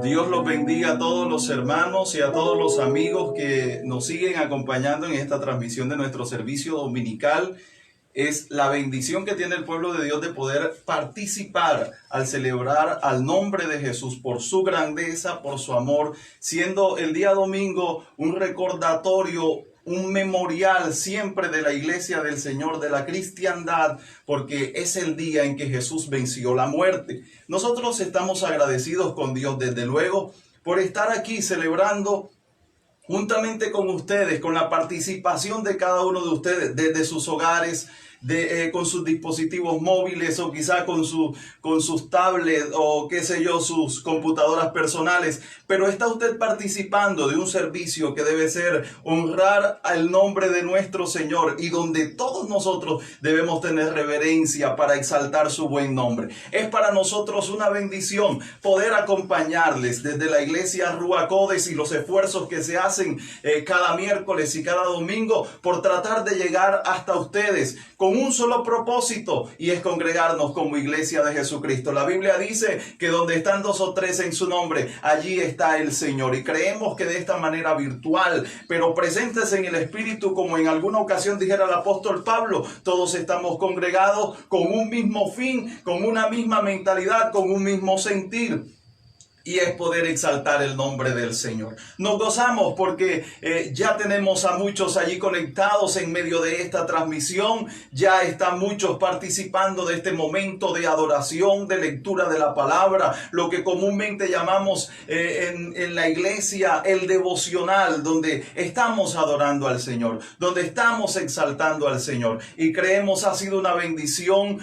Dios los bendiga a todos los hermanos y a todos los amigos que nos siguen acompañando en esta transmisión de nuestro servicio dominical. Es la bendición que tiene el pueblo de Dios de poder participar al celebrar al nombre de Jesús por su grandeza, por su amor, siendo el día domingo un recordatorio, un memorial siempre de la iglesia del Señor, de la cristiandad, porque es el día en que Jesús venció la muerte. Nosotros estamos agradecidos con Dios, desde luego, por estar aquí celebrando juntamente con ustedes, con la participación de cada uno de ustedes desde sus hogares, con sus dispositivos móviles o quizá con sus tablets o qué sé yo, sus computadoras personales. Pero está usted participando de un servicio que debe ser honrar al nombre de nuestro Señor y donde todos nosotros debemos tener reverencia para exaltar su buen nombre. Es para nosotros una bendición poder acompañarles desde la iglesia Ruach Kodesh y los esfuerzos que se hacen cada miércoles y cada domingo por tratar de llegar hasta ustedes con un solo propósito, y es congregarnos como iglesia de Jesucristo. La Biblia dice que donde están dos o tres en su nombre, allí está el Señor, y creemos que de esta manera virtual, pero presentes en el Espíritu, como en alguna ocasión dijera el apóstol Pablo, todos estamos congregados con un mismo fin, con una misma mentalidad, con un mismo sentir. Y es poder exaltar el nombre del Señor. Nos gozamos porque ya tenemos a muchos allí conectados en medio de esta transmisión. Ya están muchos participando de este momento de adoración, de lectura de la palabra, lo que comúnmente llamamos en la iglesia el devocional, donde estamos adorando al Señor, donde estamos exaltando al Señor. Y creemos ha sido una bendición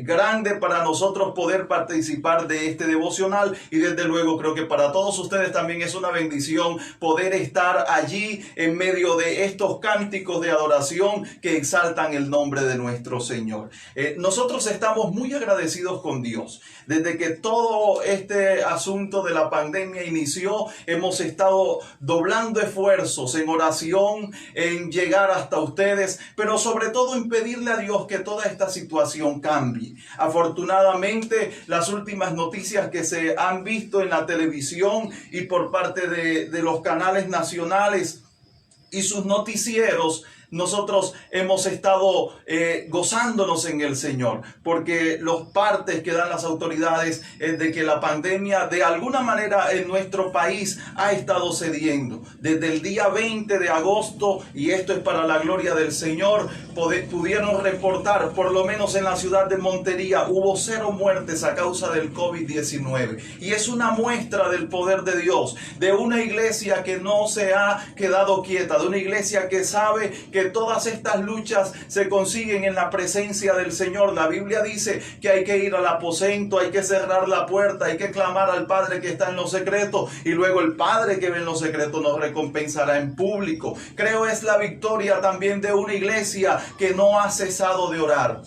grande para nosotros poder participar de este devocional, y desde luego creo que para todos ustedes también es una bendición poder estar allí en medio de estos cánticos de adoración que exaltan el nombre de nuestro Señor. Nosotros estamos muy agradecidos con Dios. Desde que todo este asunto de la pandemia inició, hemos estado doblando esfuerzos en oración, en llegar hasta ustedes, pero sobre todo en pedirle a Dios que toda esta situación cambie. Afortunadamente, las últimas noticias que se han visto en la televisión y por parte de los canales nacionales y sus noticieros, nosotros hemos estado gozándonos en el Señor, porque los partes que dan las autoridades es de que la pandemia de alguna manera en nuestro país ha estado cediendo. Desde el día 20 de agosto, y esto es para la gloria del Señor, pudieron reportar, por lo menos en la ciudad de Montería, hubo 0 muertes a causa del COVID-19. Y es una muestra del poder de Dios, de una iglesia que no se ha quedado quieta, de una iglesia que sabe que todas estas luchas se consiguen en la presencia del Señor. La Biblia dice que hay que ir al aposento, hay que cerrar la puerta, hay que clamar al Padre que está en lo secreto, y luego el Padre que ve en lo secreto nos recompensará en público. Creo es la victoria también de una iglesia que no ha cesado de orar,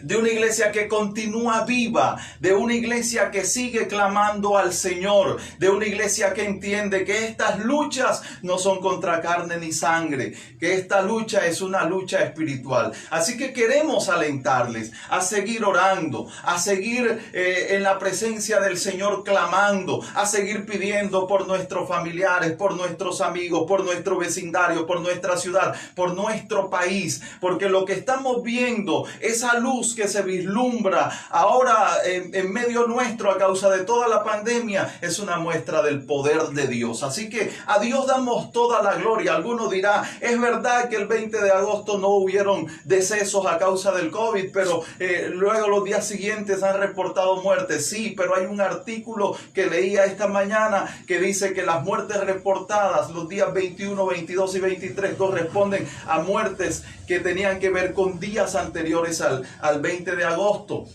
de una iglesia que continúa viva, de una iglesia que sigue clamando al Señor, de una iglesia que entiende que estas luchas no son contra carne ni sangre, que esta lucha es una lucha espiritual. Así que queremos alentarles a seguir orando, a seguir en la presencia del Señor clamando, a seguir pidiendo por nuestros familiares, por nuestros amigos, por nuestro vecindario, por nuestra ciudad, por nuestro país, porque lo que estamos viendo, esa luz que se vislumbra ahora en medio nuestro a causa de toda la pandemia, es una muestra del poder de Dios. Así que a Dios damos toda la gloria. Alguno dirá, es verdad que el 20 de agosto no hubieron decesos a causa del COVID, pero luego los días siguientes han reportado muertes. Sí, pero hay un artículo que leía esta mañana que dice que las muertes reportadas los días 21, 22 y 23 corresponden a muertes que tenían que ver con días anteriores al 20 de agosto.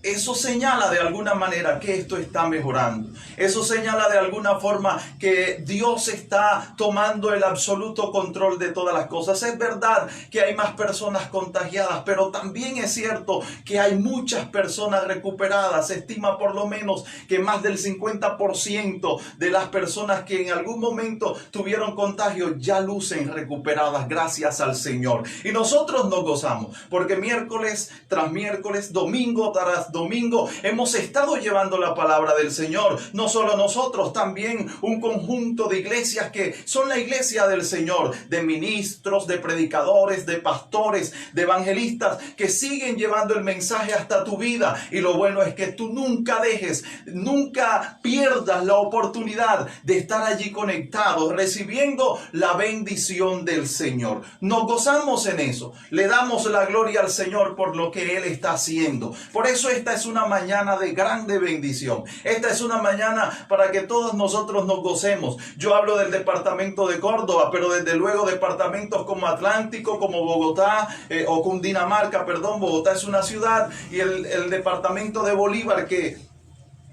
Eso señala de alguna manera que esto está mejorando. Eso señala de alguna forma que Dios está tomando el absoluto control de todas las cosas. Es verdad que hay más personas contagiadas, pero también es cierto que hay muchas personas recuperadas. Se estima por lo menos que más del 50% de las personas que en algún momento tuvieron contagio ya lucen recuperadas, gracias al Señor. Y nosotros nos gozamos porque miércoles tras miércoles, domingo tras tras domingo hemos estado llevando la palabra del Señor. No solo nosotros, también un conjunto de iglesias que son la iglesia del Señor, de ministros, de predicadores, de pastores, de evangelistas que siguen llevando el mensaje hasta tu vida. Y lo bueno es que tú nunca nunca pierdas la oportunidad de estar allí conectado, recibiendo la bendición del Señor. Nos gozamos en eso. Le damos la gloria al Señor por lo que Él está haciendo. Por eso esta es una mañana de grande bendición. Esta es una mañana para que todos nosotros nos gocemos. Yo hablo del departamento de Córdoba, pero desde luego departamentos como Atlántico, como Bogotá, o Cundinamarca, perdón, Bogotá es una ciudad, y el departamento de Bolívar, que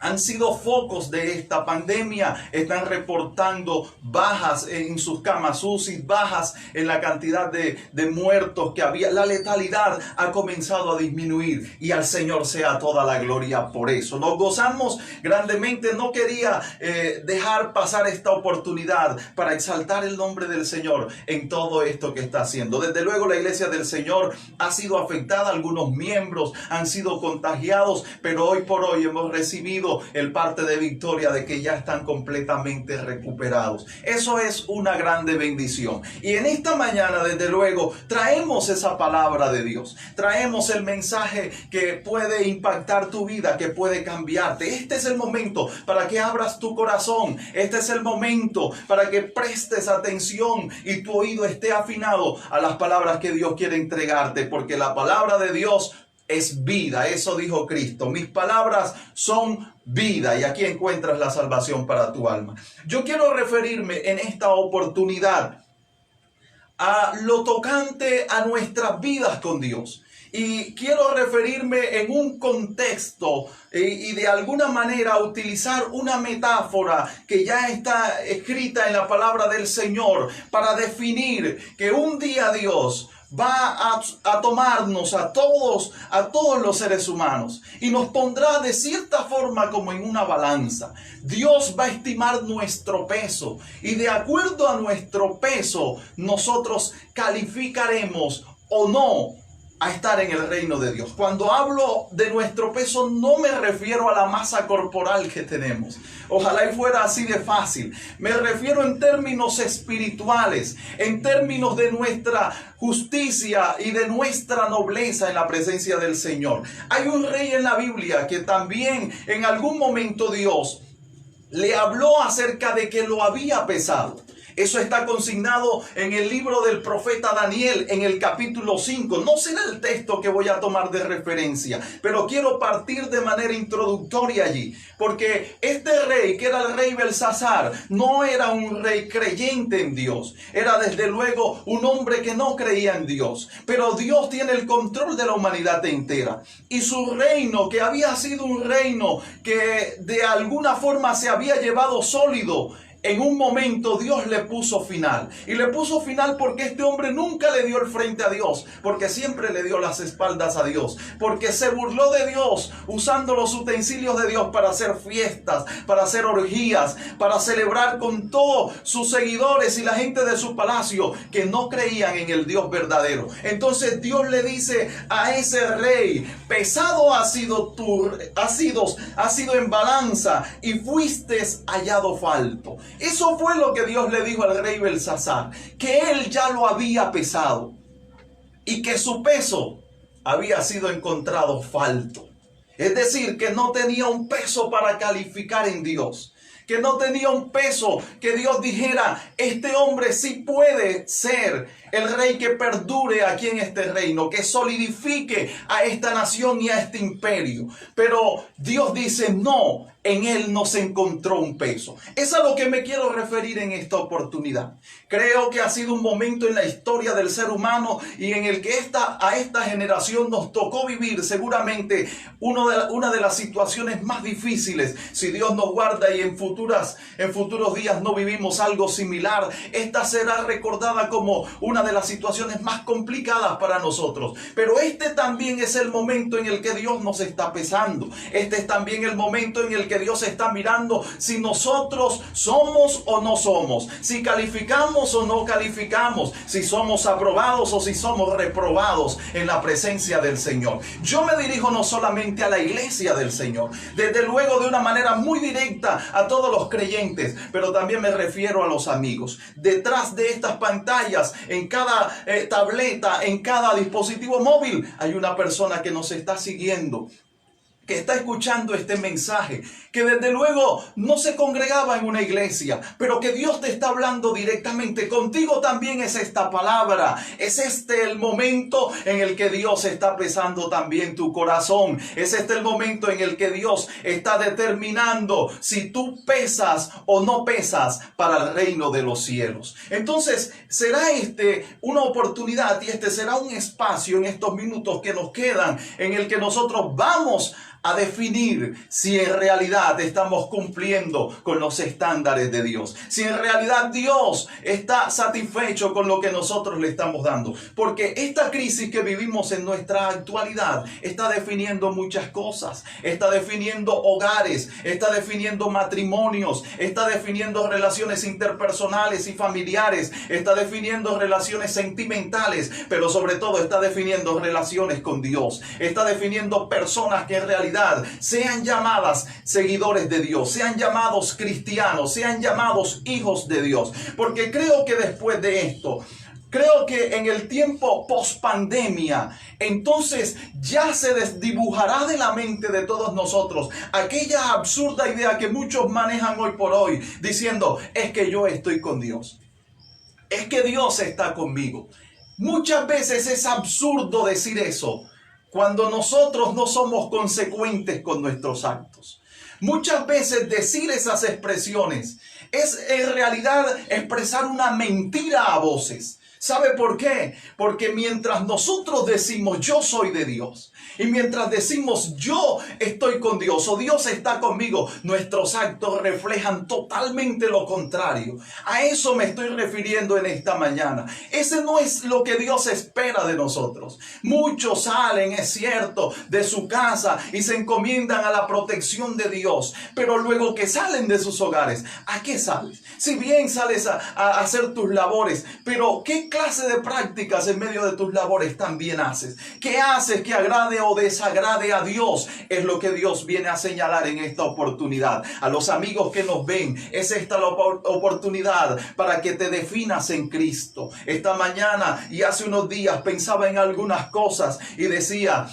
han sido focos de esta pandemia, están reportando bajas en sus camas UCI, bajas en la cantidad de muertos que había. La letalidad ha comenzado a disminuir y al Señor sea toda la gloria por eso. Nos gozamos grandemente. No quería dejar pasar esta oportunidad para exaltar el nombre del Señor en todo esto que está haciendo. Desde luego la iglesia del Señor ha sido afectada, algunos miembros han sido contagiados, pero hoy por hoy hemos recibido el parte de victoria de que ya están completamente recuperados. Eso es una grande bendición. Y en esta mañana, desde luego, traemos esa palabra de Dios. Traemos el mensaje que puede impactar tu vida, que puede cambiarte. Este es el momento para que abras tu corazón. Este es el momento para que prestes atención y tu oído esté afinado a las palabras que Dios quiere entregarte, porque la palabra de Dios es vida. Eso dijo Cristo. Mis palabras son vida, y aquí encuentras la salvación para tu alma. Yo quiero referirme en esta oportunidad a lo tocante a nuestras vidas con Dios. Y quiero referirme en un contexto y de alguna manera utilizar una metáfora que ya está escrita en la palabra del Señor para definir que un día Dios va a tomarnos a todos los seres humanos y nos pondrá de cierta forma como en una balanza. Dios va a estimar nuestro peso y de acuerdo a nuestro peso nosotros calificaremos o no a estar en el reino de Dios. Cuando hablo de nuestro peso no me refiero a la masa corporal que tenemos. Ojalá y fuera así de fácil. Me refiero en términos espirituales, en términos de nuestra justicia y de nuestra nobleza en la presencia del Señor. Hay un rey en la Biblia que también en algún momento Dios le habló acerca de que lo había pesado. Eso está consignado en el libro del profeta Daniel, en el capítulo 5. No será el texto que voy a tomar de referencia, pero quiero partir de manera introductoria allí. Porque este rey, que era el rey Belsasar, no era un rey creyente en Dios. Era desde luego un hombre que no creía en Dios. Pero Dios tiene el control de la humanidad entera. Y su reino, que había sido un reino que de alguna forma se había llevado sólido, en un momento Dios le puso final. Y le puso final porque este hombre nunca le dio el frente a Dios, porque siempre le dio las espaldas a Dios, porque se burló de Dios usando los utensilios de Dios para hacer fiestas, para hacer orgías, para celebrar con todos sus seguidores y la gente de su palacio que no creían en el Dios verdadero. Entonces Dios le dice a ese rey: pesado ha sido en balanza y fuiste hallado falto. Eso fue lo que Dios le dijo al rey Belsasar, que él ya lo había pesado y que su peso había sido encontrado falto. Es decir, que no tenía un peso para calificar en Dios, que no tenía un peso que Dios dijera: este hombre sí puede ser el rey que perdure aquí en este reino, que solidifique a esta nación y a este imperio. Pero Dios dice: no, en él no se encontró un peso. Es a lo que me quiero referir en esta oportunidad. Creo que ha sido un momento en la historia del ser humano y en el que a esta generación nos tocó vivir seguramente una de las situaciones más difíciles. Si Dios nos guarda y en futuros días no vivimos algo similar, esta será recordada como una de las situaciones más complicadas para nosotros. Pero este también es el momento en el que Dios nos está pesando. Este es también el momento en el que que Dios está mirando si nosotros somos o no somos, si calificamos o no calificamos, si somos aprobados o si somos reprobados en la presencia del Señor. Yo me dirijo no solamente a la iglesia del Señor, desde luego de una manera muy directa a todos los creyentes, pero también me refiero a los amigos. Detrás de estas pantallas, en cada tableta, en cada dispositivo móvil, hay una persona que nos está siguiendo, que está escuchando este mensaje, que desde luego no se congregaba en una iglesia, pero que Dios te está hablando directamente. Contigo también es esta palabra, es este el momento en el que Dios está pesando también tu corazón, es este el momento en el que Dios está determinando si tú pesas o no pesas para el reino de los cielos. Entonces será una oportunidad y será un espacio en estos minutos que nos quedan en el que nosotros vamos a definir si en realidad estamos cumpliendo con los estándares de Dios, si en realidad Dios está satisfecho con lo que nosotros le estamos dando, porque esta crisis que vivimos en nuestra actualidad está definiendo muchas cosas, está definiendo hogares, está definiendo matrimonios, está definiendo relaciones interpersonales y familiares, está definiendo relaciones sentimentales, pero sobre todo está definiendo relaciones con Dios, está definiendo personas que en realidad sean llamadas seguidores de Dios, sean llamados cristianos, sean llamados hijos de Dios. Porque creo que después de esto, creo que en el tiempo post pandemia, entonces ya se desdibujará de la mente de todos nosotros aquella absurda idea que muchos manejan hoy por hoy, diciendo, es que yo estoy con Dios, es que Dios está conmigo. Muchas veces es absurdo decir eso cuando nosotros no somos consecuentes con nuestros actos. Muchas veces decir esas expresiones es en realidad expresar una mentira a voces. ¿Sabe por qué? Porque mientras nosotros decimos yo soy de Dios y mientras decimos yo estoy con Dios o Dios está conmigo, nuestros actos reflejan totalmente lo contrario. A eso me estoy refiriendo en esta mañana. Ese no es lo que Dios espera de nosotros. Muchos salen, es cierto, de su casa y se encomiendan a la protección de Dios, pero luego que salen de sus hogares, ¿a qué sales? Si bien sales a hacer tus labores, pero ¿qué clase de prácticas en medio de tus labores también haces? ¿Qué haces que agrade o desagrade a Dios? Es lo que Dios viene a señalar en esta oportunidad. A los amigos que nos ven, es esta la oportunidad para que te definas en Cristo. Esta mañana y hace unos días pensaba en algunas cosas y decía,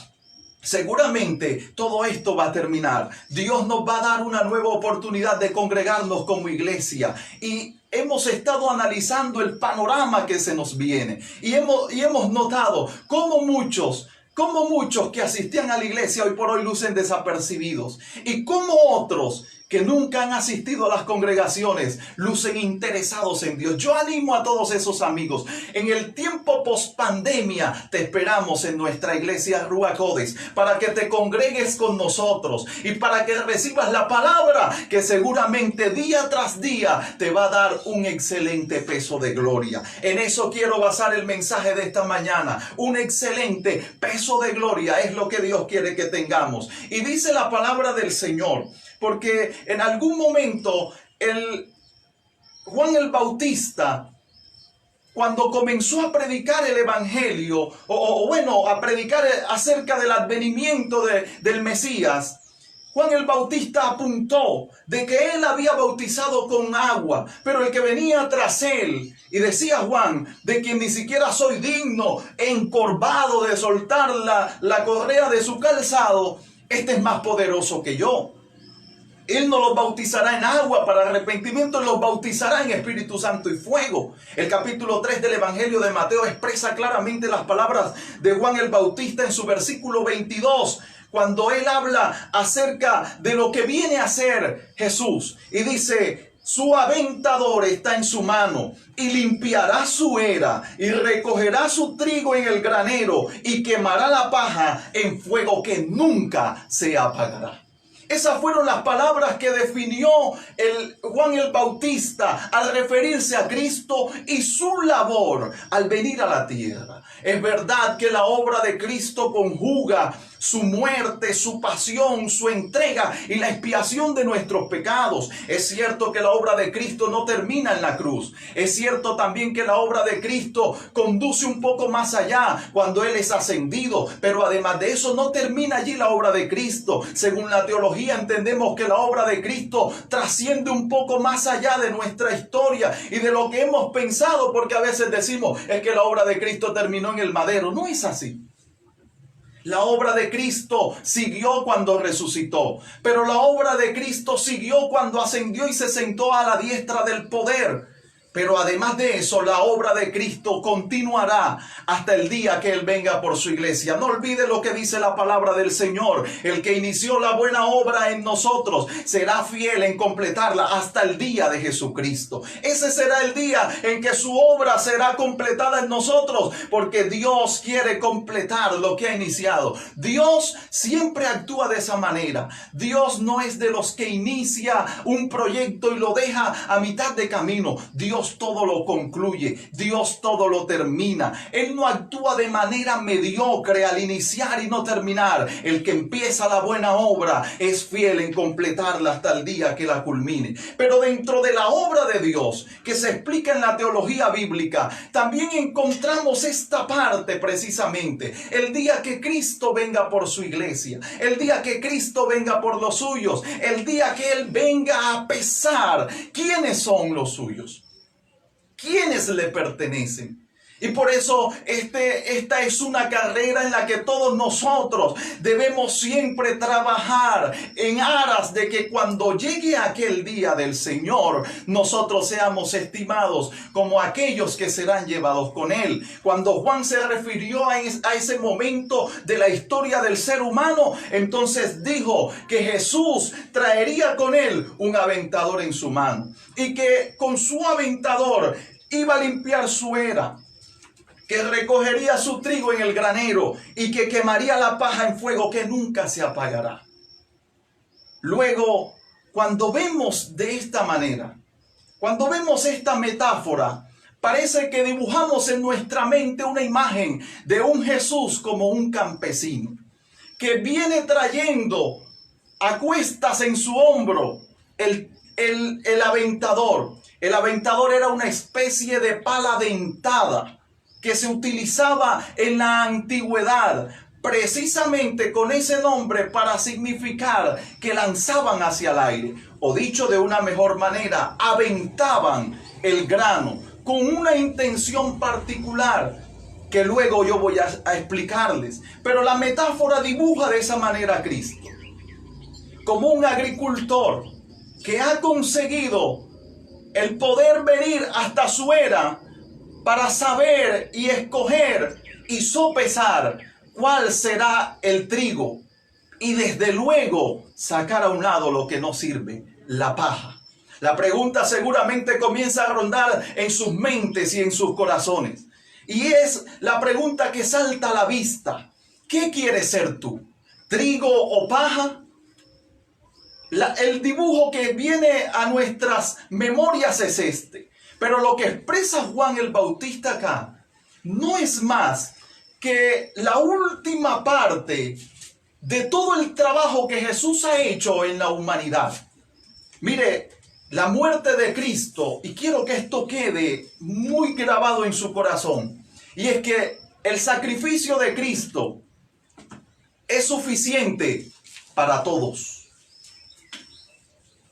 seguramente todo esto va a terminar. Dios nos va a dar una nueva oportunidad de congregarnos como iglesia. Y hemos estado analizando el panorama que se nos viene. Y hemos notado cómo muchos que asistían a la iglesia hoy por hoy lucen desapercibidos. Y cómo otros que nunca han asistido a las congregaciones lucen interesados en Dios. Yo animo a todos esos amigos. En el tiempo post pandemia te esperamos en nuestra iglesia Ruach Kodesh para que te congregues con nosotros y para que recibas la palabra que seguramente día tras día te va a dar un excelente peso de gloria. En eso quiero basar el mensaje de esta mañana. Un excelente peso de gloria es lo que Dios quiere que tengamos. Y dice la palabra del Señor, porque en algún momento Juan el Bautista, cuando comenzó a predicar el evangelio, a predicar acerca del advenimiento del Mesías, Juan el Bautista apuntó de que él había bautizado con agua, pero el que venía tras él, y decía Juan, de quien ni siquiera soy digno, encorvado de soltar la correa de su calzado, este es más poderoso que yo. Él no los bautizará en agua para arrepentimiento, los bautizará en Espíritu Santo y fuego. El capítulo 3 del Evangelio de Mateo expresa claramente las palabras de Juan el Bautista en su versículo 22, cuando él habla acerca de lo que viene a ser Jesús. Y dice, su aventador está en su mano y limpiará su era y recogerá su trigo en el granero y quemará la paja en fuego que nunca se apagará. Esas fueron las palabras que definió Juan el Bautista al referirse a Cristo y su labor al venir a la tierra. Es verdad que la obra de Cristo conjuga su muerte, su pasión, su entrega y la expiación de nuestros pecados. Es cierto que la obra de Cristo no termina en la cruz. Es cierto también que la obra de Cristo conduce un poco más allá cuando Él es ascendido. Pero además de eso no termina allí la obra de Cristo. Según la teología entendemos que la obra de Cristo trasciende un poco más allá de nuestra historia y de lo que hemos pensado, porque a veces decimos es que la obra de Cristo terminó en el madero. No es así. La obra de Cristo siguió cuando resucitó, pero la obra de Cristo siguió cuando ascendió y se sentó a la diestra del poder. Pero además de eso, la obra de Cristo continuará hasta el día que Él venga por su iglesia. No olvide lo que dice la palabra del Señor. El que inició la buena obra en nosotros será fiel en completarla hasta el día de Jesucristo. Ese será el día en que su obra será completada en nosotros, porque Dios quiere completar lo que ha iniciado. Dios siempre actúa de esa manera. Dios no es de los que inicia un proyecto y lo deja a mitad de camino. Dios todo lo concluye, Dios todo lo termina. Él no actúa de manera mediocre al iniciar y no terminar. El que empieza la buena obra es fiel en completarla hasta el día que la culmine. Pero dentro de la obra de Dios que se explica en la teología bíblica, también encontramos esta parte precisamente. El día que Cristo venga por su iglesia, el día que Cristo venga por los suyos, el día que Él venga a pesar quiénes son los suyos, quiénes le pertenecen. Y por eso esta es una carrera en la que todos nosotros debemos siempre trabajar en aras de que cuando llegue aquel día del Señor, nosotros seamos estimados como aquellos que serán llevados con Él. Cuando Juan se refirió a ese momento de la historia del ser humano, entonces dijo que Jesús traería con Él un aventador en su mano y que con su aventador iba a limpiar su era, que recogería su trigo en el granero y que quemaría la paja en fuego que nunca se apagará. Luego, cuando vemos de esta manera, cuando vemos esta metáfora, parece que dibujamos en nuestra mente una imagen de un Jesús como un campesino, que viene trayendo a cuestas en su hombro el aventador. El aventador era una especie de pala dentada que se utilizaba en la antigüedad, precisamente con ese nombre para significar que lanzaban hacia el aire, o dicho de una mejor manera, aventaban el grano con una intención particular que luego yo voy a explicarles. Pero la metáfora dibuja de esa manera a Cristo como un agricultor que ha conseguido el poder venir hasta su era para saber y escoger y sopesar cuál será el trigo y desde luego sacar a un lado lo que no sirve, la paja. La pregunta seguramente comienza a rondar en sus mentes y en sus corazones. Y es la pregunta que salta a la vista. ¿Qué quieres ser tú? ¿Trigo o paja? El dibujo que viene a nuestras memorias es este. Pero lo que expresa Juan el Bautista acá no es más que la última parte de todo el trabajo que Jesús ha hecho en la humanidad. Mire, la muerte de Cristo, y quiero que esto quede muy grabado en su corazón, y es que el sacrificio de Cristo es suficiente para todos.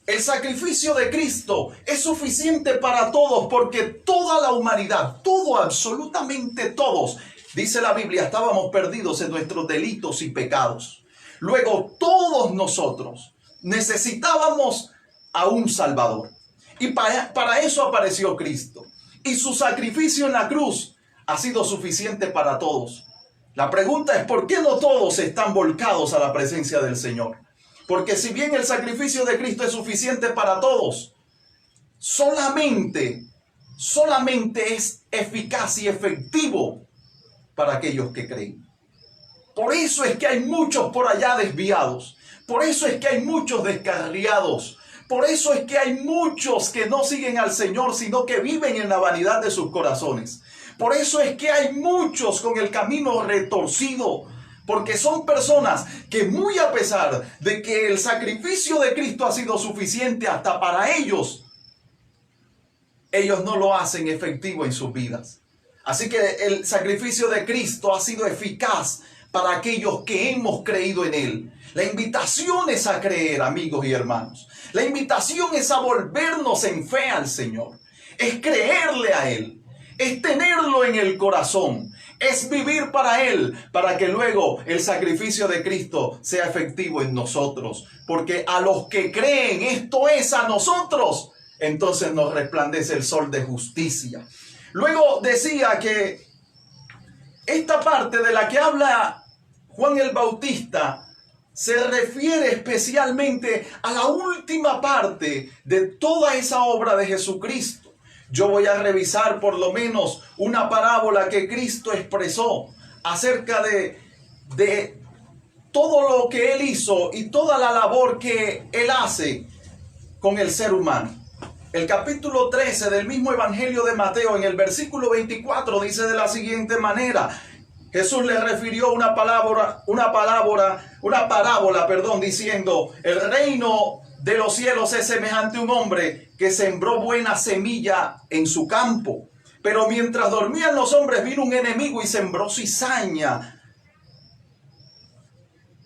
El sacrificio de Cristo es suficiente para todos, porque toda la humanidad, absolutamente todos, dice la Biblia, estábamos perdidos en nuestros delitos y pecados. Luego todos nosotros necesitábamos a un Salvador. Y para eso apareció Cristo. Y su sacrificio en la cruz ha sido suficiente para todos. La pregunta es, ¿por qué no todos están volcados a la presencia del Señor? Porque si bien el sacrificio de Cristo es suficiente para todos, solamente es eficaz y efectivo para aquellos que creen. Por eso es que hay muchos por allá desviados. Por eso es que hay muchos descarriados. Por eso es que hay muchos que no siguen al Señor, sino que viven en la vanidad de sus corazones. Por eso es que hay muchos con el camino retorcido. Porque son personas que muy a pesar de que el sacrificio de Cristo ha sido suficiente hasta para ellos, ellos no lo hacen efectivo en sus vidas. Así que el sacrificio de Cristo ha sido eficaz para aquellos que hemos creído en Él. La invitación es a creer, amigos y hermanos. La invitación es a volvernos en fe al Señor. Es creerle a Él. Es tenerlo en el corazón. Es vivir para Él, para que luego el sacrificio de Cristo sea efectivo en nosotros. Porque a los que creen, esto es a nosotros, entonces nos resplandece el sol de justicia. Luego decía que esta parte de la que habla Juan el Bautista se refiere especialmente a la última parte de toda esa obra de Jesucristo. Yo voy a revisar por lo menos una parábola que Cristo expresó acerca de todo lo que Él hizo y toda la labor que Él hace con el ser humano. El capítulo 13 del mismo Evangelio de Mateo, en el versículo 24, dice de la siguiente manera: Jesús le refirió una parábola, diciendo: el reino de los cielos es semejante a un hombre que sembró buena semilla en su campo. Pero mientras dormían los hombres, vino un enemigo y sembró cizaña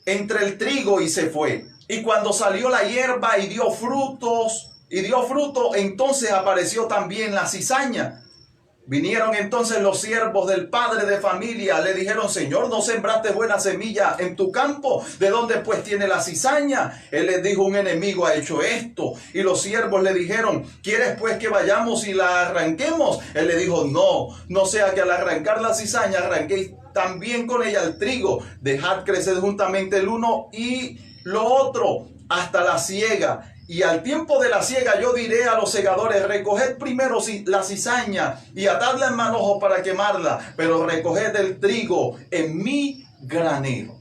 entre el trigo y se fue. Y cuando salió la hierba y dio fruto, entonces apareció también la cizaña. Vinieron entonces los siervos del padre de familia, le dijeron: Señor, ¿no sembraste buena semilla en tu campo? ¿De dónde pues tiene la cizaña? Él les dijo: un enemigo ha hecho esto. Y los siervos le dijeron: ¿quieres pues que vayamos y la arranquemos? Él le dijo: no sea que al arrancar la cizaña arranquéis también con ella el trigo. Dejad crecer juntamente el uno y lo otro hasta la siega. Y al tiempo de la siega yo diré a los segadores: recoged primero la cizaña y atadla en manojo para quemarla, pero recoged el trigo en mi granero.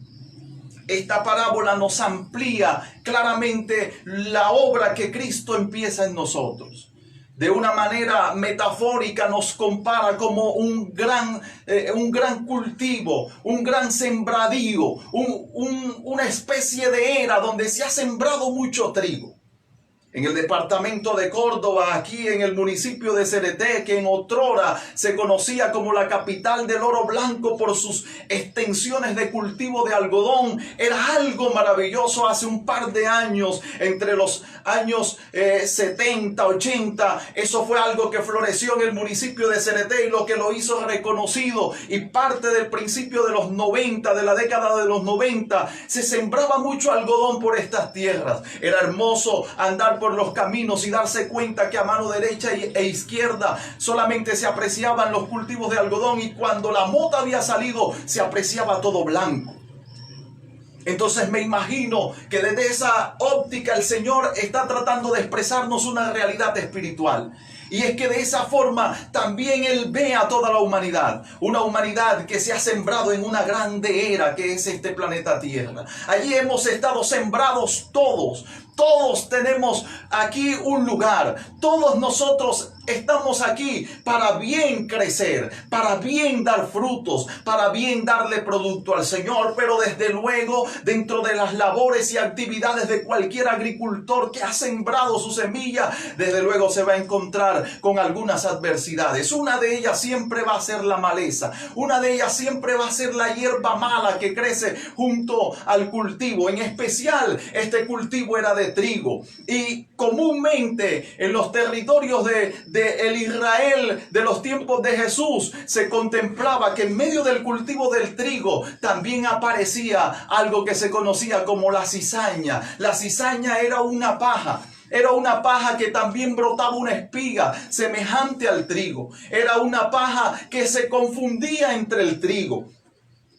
Esta parábola nos amplía claramente la obra que Cristo empieza en nosotros. De una manera metafórica nos compara como un gran cultivo, un gran sembradío, una especie de era donde se ha sembrado mucho trigo. En el departamento de Córdoba, aquí en el municipio de Cereté, que en otrora se conocía como la capital del oro blanco por sus extensiones de cultivo de algodón, era algo maravilloso hace un par de años, entre los años 70, 80, eso fue algo que floreció en el municipio de Cereté y lo que lo hizo reconocido. Y parte del principio de los 90, de la década de los 90, se sembraba mucho algodón por estas tierras. Era hermoso andar por los caminos y darse cuenta que a mano derecha e izquierda solamente se apreciaban los cultivos de algodón, y cuando la mota había salido se apreciaba todo blanco. Entonces me imagino que desde esa óptica el Señor está tratando de expresarnos una realidad espiritual. Y es que de esa forma también Él ve a toda la humanidad. Una humanidad que se ha sembrado en una grande era que es este planeta Tierra. Allí hemos estado sembrados todos. Todos tenemos aquí un lugar. Todos nosotros estamos aquí para bien crecer, para bien dar frutos, para bien darle producto al Señor. Pero desde luego, dentro de las labores y actividades de cualquier agricultor que ha sembrado su semilla, desde luego se va a encontrar con algunas adversidades. Una de ellas siempre va a ser la maleza. Una de ellas siempre va a ser la hierba mala que crece junto al cultivo. En especial, este cultivo era de trigo. Y comúnmente en los territorios de el Israel de los tiempos de Jesús se contemplaba que en medio del cultivo del trigo también aparecía algo que se conocía como la cizaña. La cizaña era una paja. Era una paja que también brotaba una espiga semejante al trigo. Era una paja que se confundía entre el trigo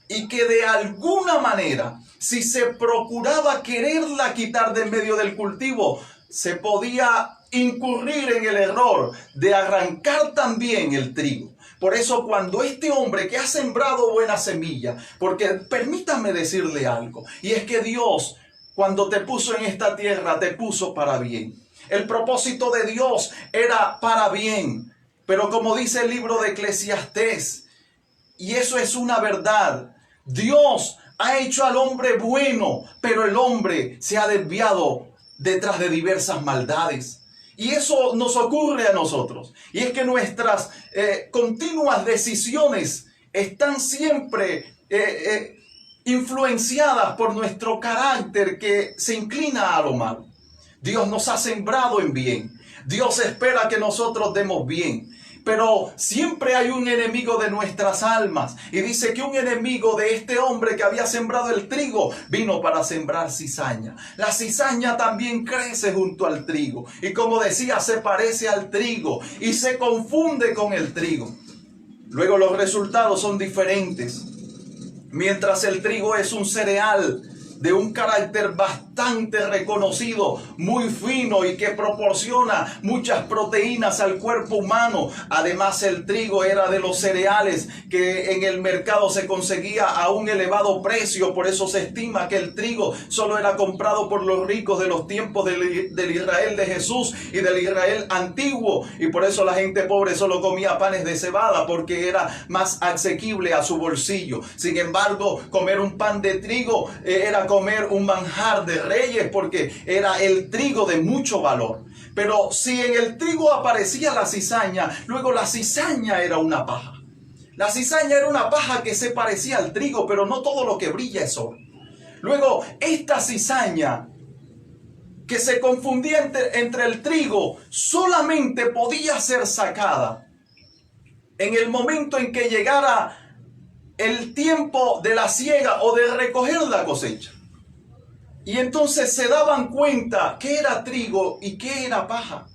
y que de alguna manera, si se procuraba quererla quitar de en medio del cultivo, se podía incurrir en el error de arrancar también el trigo. Por eso cuando este hombre que ha sembrado buena semilla, porque permítame decirle algo, y es que Dios, cuando te puso en esta tierra, te puso para bien. El propósito de Dios era para bien. Pero como dice el libro de Eclesiastés, y eso es una verdad, Dios ha hecho al hombre bueno, pero el hombre se ha desviado detrás de diversas maldades. Y eso nos ocurre a nosotros. Y es que nuestras continuas decisiones están siempre influenciadas por nuestro carácter que se inclina a lo malo. Dios nos ha sembrado en bien. Dios espera que nosotros demos bien. Pero siempre hay un enemigo de nuestras almas. Y dice que un enemigo de este hombre que había sembrado el trigo vino para sembrar cizaña. La cizaña también crece junto al trigo. Y como decía, se parece al trigo y se confunde con el trigo. Luego los resultados son diferentes. Mientras el trigo es un cereal de un carácter bastante reconocido, muy fino y que proporciona muchas proteínas al cuerpo humano. Además, el trigo era de los cereales que en el mercado se conseguía a un elevado precio. Por eso se estima que el trigo solo era comprado por los ricos de los tiempos del Israel de Jesús y del Israel antiguo. Y por eso la gente pobre solo comía panes de cebada, porque era más asequible a su bolsillo. Sin embargo, comer un pan de trigo era comer un manjar de reyes, porque era el trigo de mucho valor. Pero si en el trigo aparecía la cizaña, luego la cizaña era una paja. La cizaña era una paja que se parecía al trigo, pero no todo lo que brilla es oro. Luego, esta cizaña que se confundía entre el trigo solamente podía ser sacada en el momento en que llegara el tiempo de la siega o de recoger la cosecha. Y entonces se daban cuenta qué era trigo y qué era paja.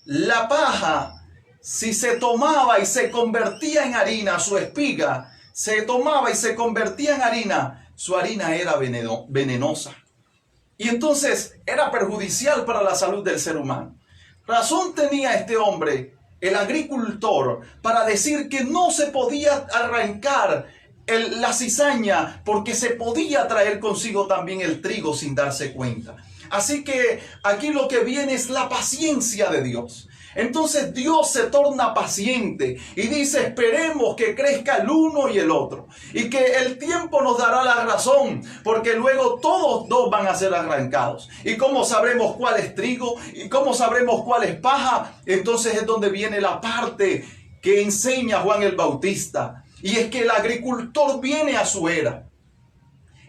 La paja, si se tomaba y se convertía en harina, su espiga se tomaba y se convertía en harina, su harina era venenosa. Y entonces era perjudicial para la salud del ser humano. Razón tenía este hombre, el agricultor, para decir que no se podía arrancar la cizaña, porque se podía traer consigo también el trigo sin darse cuenta. Así que aquí lo que viene es la paciencia de Dios. Entonces Dios se torna paciente y dice: esperemos que crezca el uno y el otro, y que el tiempo nos dará la razón, porque luego todos dos van a ser arrancados. ¿Y cómo sabremos cuál es trigo? ¿Y cómo sabremos cuál es paja? Entonces es donde viene la parte que enseña Juan el Bautista. Y es que el agricultor viene a su era.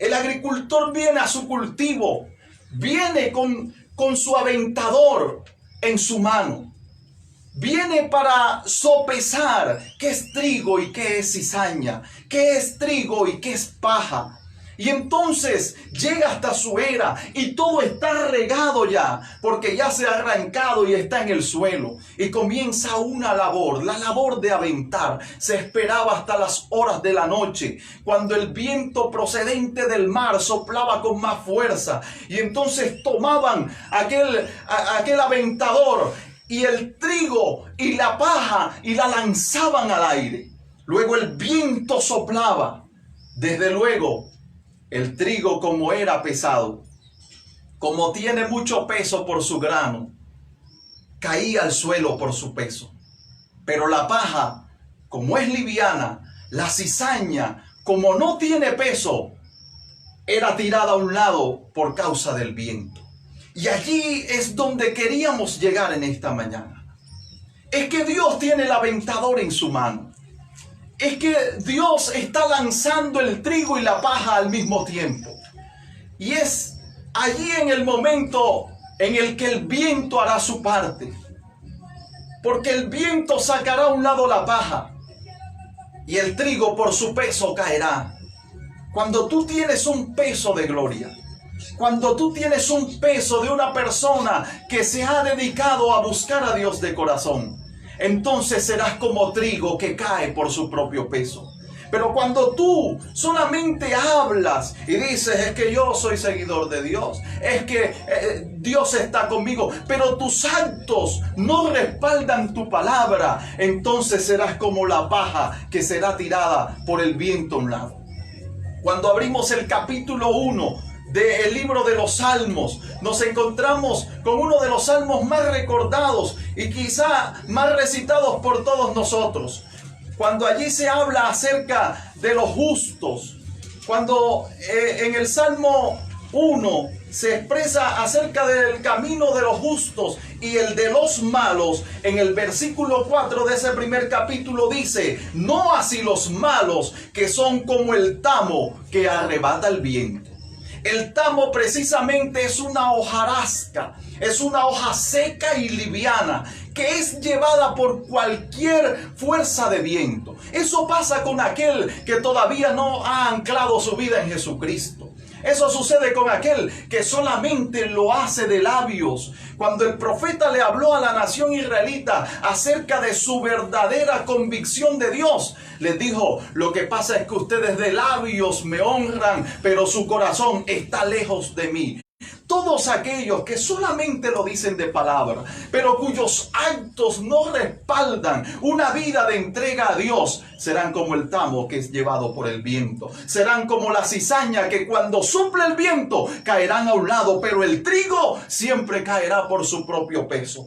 El agricultor viene a su cultivo. Viene con su aventador en su mano. Viene para sopesar qué es trigo y qué es cizaña, qué es trigo y qué es paja. Y entonces llega hasta su era y todo está regado ya, porque ya se ha arrancado y está en el suelo. Y comienza una labor, la labor de aventar. Se esperaba hasta las horas de la noche, cuando el viento procedente del mar soplaba con más fuerza. Y entonces tomaban aquel aventador y el trigo y la paja y la lanzaban al aire. Luego el viento soplaba. Desde luego, el trigo, como era pesado, como tiene mucho peso por su grano, caía al suelo por su peso. Pero la paja, como es liviana, la cizaña, como no tiene peso, era tirada a un lado por causa del viento. Y allí es donde queríamos llegar en esta mañana. Es que Dios tiene el aventador en su mano. Es que Dios está lanzando el trigo y la paja al mismo tiempo. Y es allí en el momento en el que el viento hará su parte. Porque el viento sacará a un lado la paja y el trigo por su peso caerá. Cuando tú tienes un peso de gloria, cuando tú tienes un peso de una persona que se ha dedicado a buscar a Dios de corazón, entonces serás como trigo que cae por su propio peso. Pero cuando tú solamente hablas y dices: es que yo soy seguidor de Dios, es que Dios está conmigo, pero tus actos no respaldan tu palabra, entonces serás como la paja que será tirada por el viento a un lado. Cuando abrimos el capítulo 1 del libro de los Salmos, nos encontramos con uno de los salmos más recordados y quizá más recitados por todos nosotros. Cuando allí se habla acerca de los justos, Cuando en el Salmo 1 se expresa acerca del camino de los justos y el de los malos, en el versículo 4 de ese primer capítulo dice: no así los malos, que son como el tamo que arrebata el viento. El tamo precisamente es una hojarasca, es una hoja seca y liviana que es llevada por cualquier fuerza de viento. Eso pasa con aquel que todavía no ha anclado su vida en Jesucristo. Eso sucede con aquel que solamente lo hace de labios. Cuando el profeta le habló a la nación israelita acerca de su verdadera convicción de Dios, les dijo: lo que pasa es que ustedes de labios me honran, pero su corazón está lejos de mí. Todos aquellos que solamente lo dicen de palabra, pero cuyos actos no respaldan una vida de entrega a Dios, serán como el tamo que es llevado por el viento. Serán como la cizaña que cuando sople el viento caerán a un lado, pero el trigo siempre caerá por su propio peso.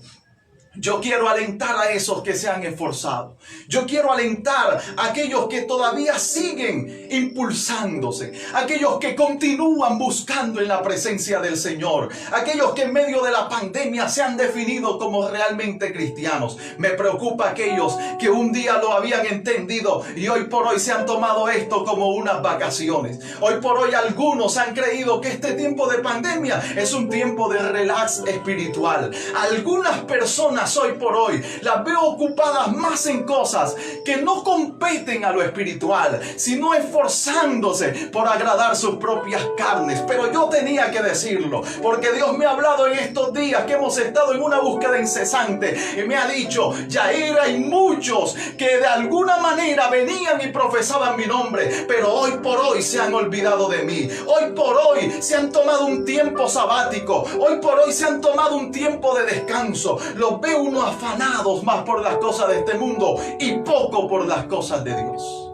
Yo quiero alentar a esos que se han esforzado. Yo quiero alentar a aquellos que todavía siguen impulsándose. Aquellos que continúan buscando en la presencia del Señor. Aquellos que en medio de la pandemia se han definido como realmente cristianos. Me preocupa aquellos que un día lo habían entendido y hoy por hoy se han tomado esto como unas vacaciones. Hoy por hoy algunos han creído que este tiempo de pandemia es un tiempo de relax espiritual. Algunas personas hoy por hoy las veo ocupadas más en cosas que no competen a lo espiritual, sino esforzándose por agradar sus propias carnes. Pero yo tenía que decirlo, porque Dios me ha hablado en estos días que hemos estado en una búsqueda incesante y me ha dicho: Yair, hay muchos que de alguna manera venían y profesaban mi nombre, pero hoy por hoy se han olvidado de mí. Hoy por hoy se han tomado un tiempo sabático. Hoy por hoy se han tomado un tiempo de descanso. Los veo unos afanados más por las cosas de este mundo y poco por las cosas de Dios.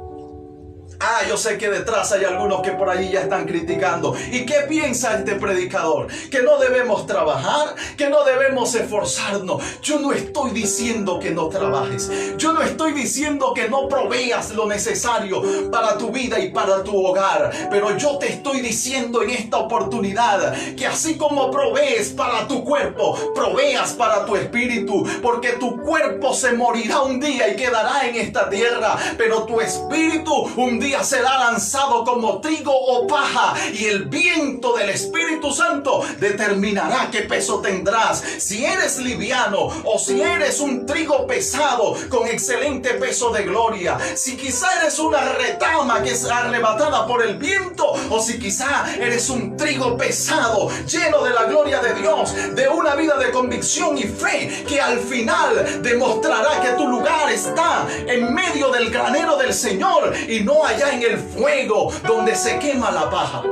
Yo sé que detrás hay algunos que por allí ya están criticando. ¿Y qué piensa este predicador? ¿Que no debemos trabajar? ¿Que no debemos esforzarnos? Yo no estoy diciendo que no trabajes. Yo no estoy diciendo que no proveas lo necesario para tu vida y para tu hogar. Pero yo te estoy diciendo en esta oportunidad que así como provees para tu cuerpo, proveas para tu espíritu. Porque tu cuerpo se morirá un día y quedará en esta tierra. Pero tu espíritu un día será lanzado como trigo o paja, y el viento del Espíritu Santo determinará qué peso tendrás. Si eres liviano o si eres un trigo pesado con excelente peso de gloria. Si quizá eres una retama que es arrebatada por el viento, o si quizá eres un trigo pesado lleno de la gloria de Dios, de una vida de convicción y fe que al final demostrará que tu lugar está en medio del granero del Señor y no allá en el fuego donde se quema la paja.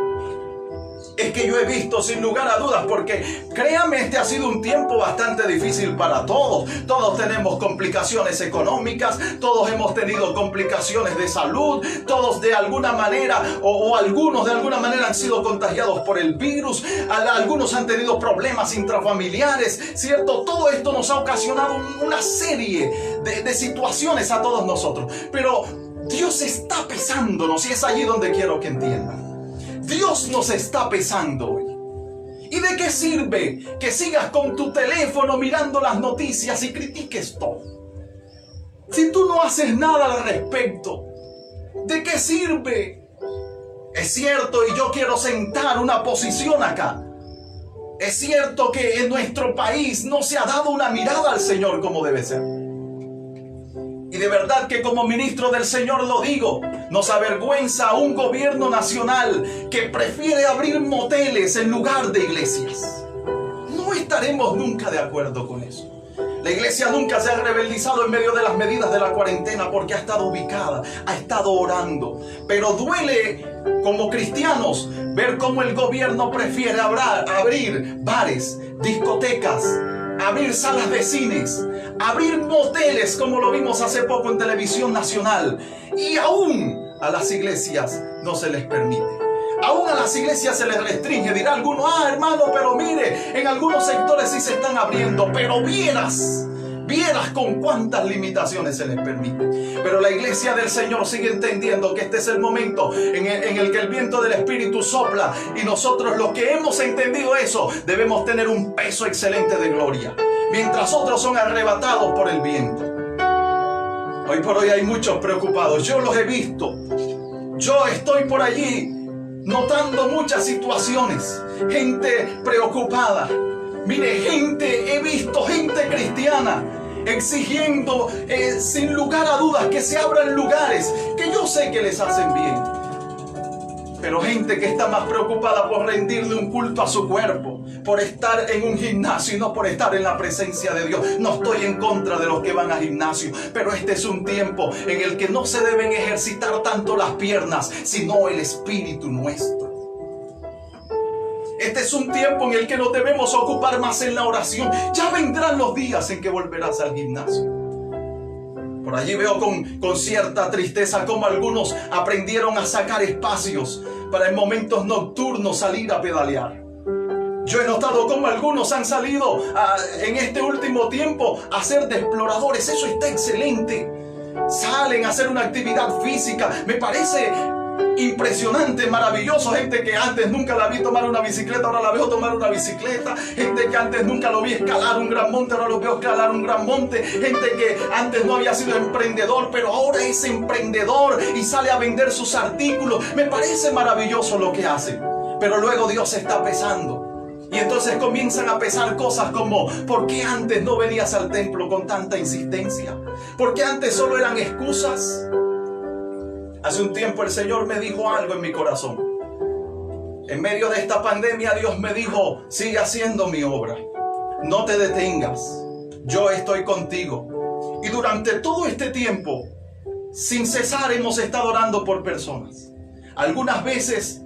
Es que yo he visto sin lugar a dudas, porque créame, este ha sido un tiempo bastante difícil para todos. Todos tenemos complicaciones económicas, todos hemos tenido complicaciones de salud, todos de alguna manera o algunos de alguna manera han sido contagiados por el virus, algunos han tenido problemas intrafamiliares, ¿cierto? Todo esto nos ha ocasionado una serie de situaciones a todos nosotros. Pero Dios está pesándonos y es allí donde quiero que entiendan. Dios nos está pesando hoy. ¿Y de qué sirve que sigas con tu teléfono mirando las noticias y critiques todo? Si tú no haces nada al respecto, ¿de qué sirve? Es cierto, y yo quiero sentar una posición acá. Es cierto que en nuestro país no se ha dado una mirada al Señor como debe ser. Y de verdad que como ministro del Señor lo digo, nos avergüenza un gobierno nacional que prefiere abrir moteles en lugar de iglesias. No estaremos nunca de acuerdo con eso. La iglesia nunca se ha rebeldizado en medio de las medidas de la cuarentena porque ha estado ubicada, ha estado orando. Pero duele como cristianos ver cómo el gobierno prefiere abrir bares, discotecas, abrir salas de cines, abrir moteles como lo vimos hace poco en televisión nacional. Y aún a las iglesias no se les permite. Aún a las iglesias se les restringe. Dirá alguno: hermano, pero mire, en algunos sectores sí se están abriendo. Pero vieras Vieras con cuántas limitaciones se les permite. Pero la iglesia del Señor sigue entendiendo que este es el momento en el que el viento del Espíritu sopla, y nosotros, los que hemos entendido eso, debemos tener un peso excelente de gloria, mientras otros son arrebatados por el viento. Hoy por hoy hay muchos preocupados. Yo los he visto. Yo estoy por allí notando muchas situaciones. Gente preocupada. Mire, he visto gente cristiana exigiendo sin lugar a dudas que se abran lugares que yo sé que les hacen bien. Pero gente que está más preocupada por rendirle un culto a su cuerpo, por estar en un gimnasio y no por estar en la presencia de Dios. No estoy en contra de los que van al gimnasio, pero este es un tiempo en el que no se deben ejercitar tanto las piernas, sino el espíritu nuestro. Este es un tiempo en el que nos debemos ocupar más en la oración. Ya vendrán los días en que volverás al gimnasio. Por allí veo con cierta tristeza cómo algunos aprendieron a sacar espacios para en momentos nocturnos salir a pedalear. Yo he notado cómo algunos han salido en este último tiempo a ser de exploradores. Eso está excelente. Salen a hacer una actividad física. Me parece impresionante, maravilloso. Gente que antes nunca la vi tomar una bicicleta, ahora la veo tomar una bicicleta. Gente que antes nunca lo vi escalar un gran monte, ahora lo veo escalar un gran monte. Gente que antes no había sido emprendedor, pero ahora es emprendedor y sale a vender sus artículos. Me parece maravilloso lo que hace. Pero luego Dios está pesando. Y entonces comienzan a pesar cosas como: ¿por qué antes no venías al templo con tanta insistencia? ¿Por qué antes solo eran excusas? Hace un tiempo el Señor me dijo algo en mi corazón. En medio de esta pandemia Dios me dijo: sigue haciendo mi obra, no te detengas, yo estoy contigo. Y durante todo este tiempo, sin cesar, hemos estado orando por personas. Algunas veces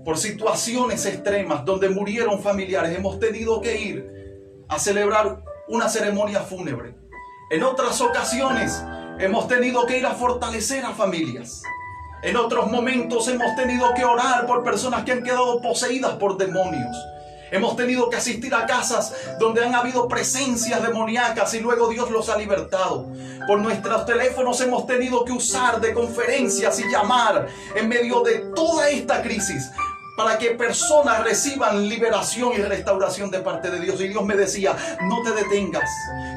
por situaciones extremas donde murieron familiares, hemos tenido que ir a celebrar una ceremonia fúnebre. En otras ocasiones hemos tenido que ir a fortalecer a familias. En otros momentos hemos tenido que orar por personas que han quedado poseídas por demonios. Hemos tenido que asistir a casas donde han habido presencias demoníacas y luego Dios los ha libertado. Por nuestros teléfonos hemos tenido que usar de conferencias y llamar en medio de toda esta crisis para que personas reciban liberación y restauración de parte de Dios. Y Dios me decía: no te detengas,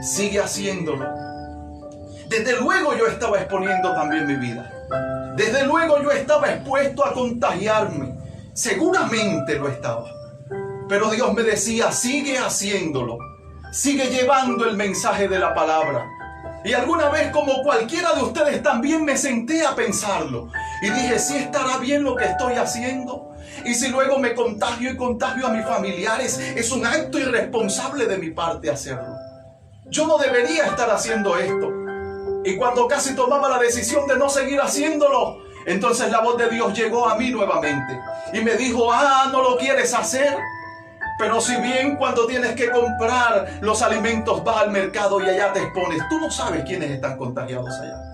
sigue haciéndolo. Desde luego yo estaba exponiendo también mi vida. Desde luego yo estaba expuesto a contagiarme. Seguramente lo estaba. Pero Dios me decía: sigue haciéndolo. Sigue llevando el mensaje de la palabra. Y alguna vez, como cualquiera de ustedes, también me senté a pensarlo. Y dije: ¿sí estará bien lo que estoy haciendo? Y si luego me contagio y contagio a mis familiares, es un acto irresponsable de mi parte hacerlo. Yo no debería estar haciendo esto. Y cuando casi tomaba la decisión de no seguir haciéndolo, entonces la voz de Dios llegó a mí nuevamente y me dijo: no lo quieres hacer. Pero si bien cuando tienes que comprar los alimentos vas al mercado y allá te expones, tú no sabes quiénes están contagiados allá.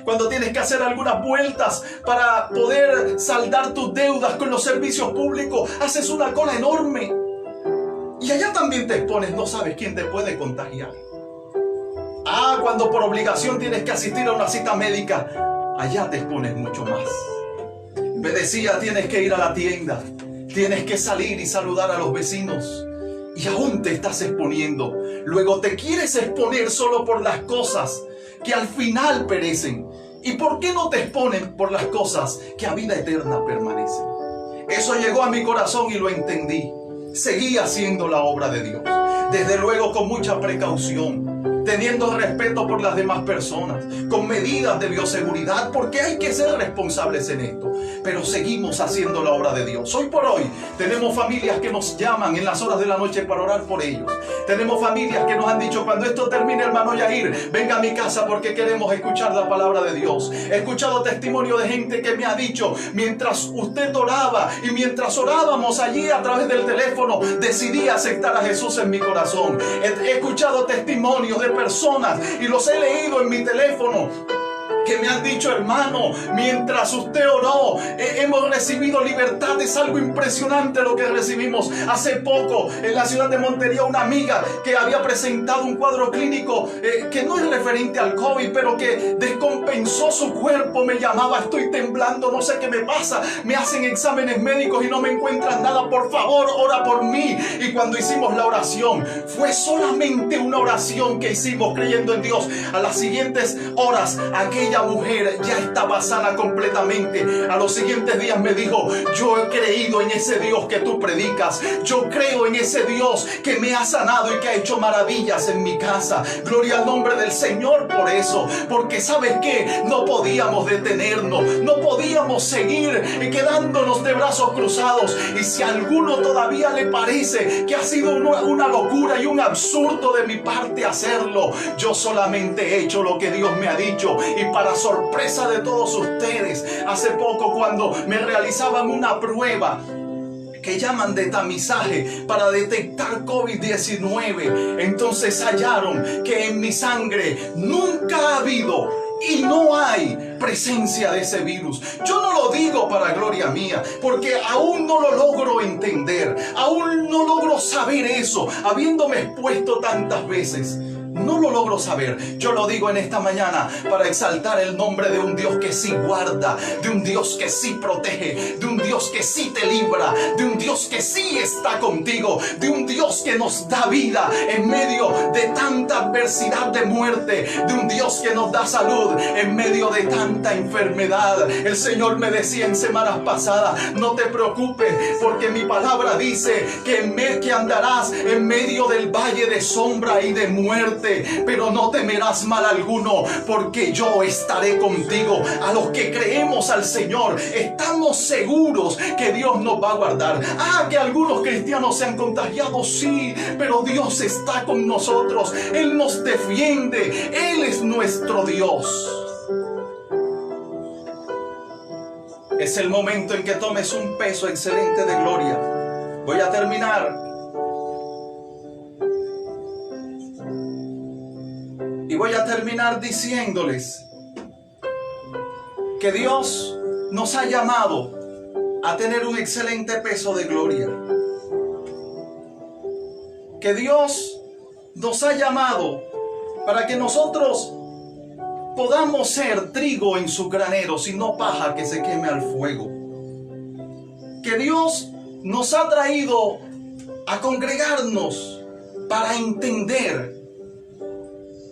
Cuando tienes que hacer algunas vueltas para poder saldar tus deudas con los servicios públicos, haces una cola enorme. Y allá también te expones, no sabes quién te puede contagiar. Cuando por obligación tienes que asistir a una cita médica, allá te expones mucho más. Me decía: tienes que ir a la tienda, tienes que salir y saludar a los vecinos. Y aún te estás exponiendo. Luego te quieres exponer solo por las cosas que al final perecen. ¿Y por qué no te exponen por las cosas que a vida eterna permanecen? Eso llegó a mi corazón y lo entendí. Seguí haciendo la obra de Dios. Desde luego con mucha precaución, teniendo respeto por las demás personas, con medidas de bioseguridad, porque hay que ser responsables en esto. Pero seguimos haciendo la obra de Dios. Hoy por hoy tenemos familias que nos llaman en las horas de la noche para orar por ellos. Tenemos familias que nos han dicho: cuando esto termine, hermano Yair, venga a mi casa porque queremos escuchar la palabra de Dios. He escuchado testimonio de gente que me ha dicho: mientras usted oraba y mientras orábamos allí a través del teléfono, decidí aceptar a Jesús en mi corazón. He escuchado testimonios de personas y los he leído en mi teléfono que me han dicho, hermano, mientras usted oró, hemos recibido libertad. Es algo impresionante lo que recibimos. Hace poco en la ciudad de Montería, una amiga que había presentado un cuadro clínico que no es referente al COVID, pero que descompensó su cuerpo, me llamaba: estoy temblando, no sé qué me pasa, me hacen exámenes médicos y no me encuentran nada, por favor, ora por mí. Y cuando hicimos la oración, fue solamente una oración que hicimos creyendo en Dios. A las siguientes horas, aquella mujer ya estaba sana completamente. A los siguientes días me dijo: yo he creído en ese Dios que tú predicas, yo creo en ese Dios que me ha sanado y que ha hecho maravillas en mi casa. Gloria al nombre del Señor por eso, porque ¿sabes qué? No podíamos detenernos, no podíamos seguir quedándonos de brazos cruzados. Y si a alguno todavía le parece que ha sido una locura y un absurdo de mi parte hacerlo, yo solamente he hecho lo que Dios me ha dicho. Y para sorpresa de todos ustedes, hace poco, cuando me realizaban una prueba que llaman de tamizaje para detectar COVID-19, entonces hallaron que en mi sangre nunca ha habido y no hay presencia de ese virus. Yo no lo digo para gloria mía, porque aún no lo logro entender, aún no logro saber eso, habiéndome expuesto tantas veces. No lo logro saber. Yo lo digo en esta mañana para exaltar el nombre de un Dios que sí guarda, de un Dios que sí protege, de un Dios que sí te libra, de un Dios que sí está contigo, de un Dios que nos da vida en medio de tanta adversidad de muerte, de un Dios que nos da salud en medio de tanta enfermedad. El Señor me decía en semanas pasadas: no te preocupes, porque mi palabra dice que andarás en medio del valle de sombra y de muerte, pero no temerás mal alguno, porque yo estaré contigo. A los que creemos al Señor, estamos seguros que Dios nos va a guardar. Que algunos cristianos se han contagiado, sí, pero Dios está con nosotros. Él nos defiende. Él es nuestro Dios. Es el momento en que tomes un peso excelente de gloria. Voy a terminar. Y voy a terminar diciéndoles que Dios nos ha llamado a tener un excelente peso de gloria. Que Dios nos ha llamado para que nosotros podamos ser trigo en su granero, sino paja que se queme al fuego. Que Dios nos ha traído a congregarnos para entender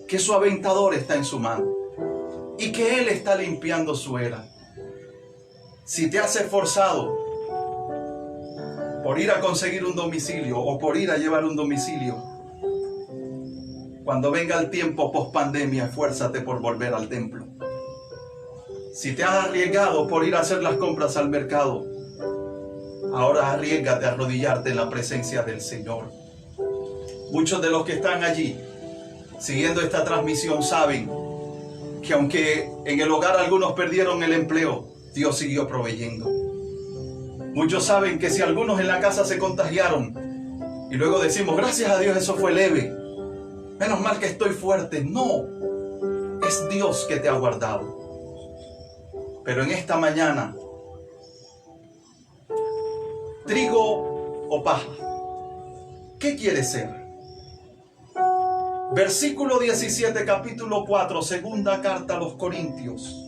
que su aventador está en su mano y que Él está limpiando su era. Si te has esforzado por ir a conseguir un domicilio o por ir a llevar un domicilio, cuando venga el tiempo post pandemia, esfuérzate por volver al templo. Si te has arriesgado por ir a hacer las compras al mercado, ahora arriésgate a arrodillarte en la presencia del Señor. Muchos de los que están allí siguiendo esta transmisión saben que aunque en el hogar algunos perdieron el empleo, Dios siguió proveyendo. Muchos saben que si algunos en la casa se contagiaron y luego decimos: gracias a Dios, eso fue leve, menos mal que estoy fuerte. No, es Dios que te ha guardado. Pero en esta mañana, trigo o paja, ¿qué quieres ser? Versículo 17, capítulo 4, segunda carta a los Corintios.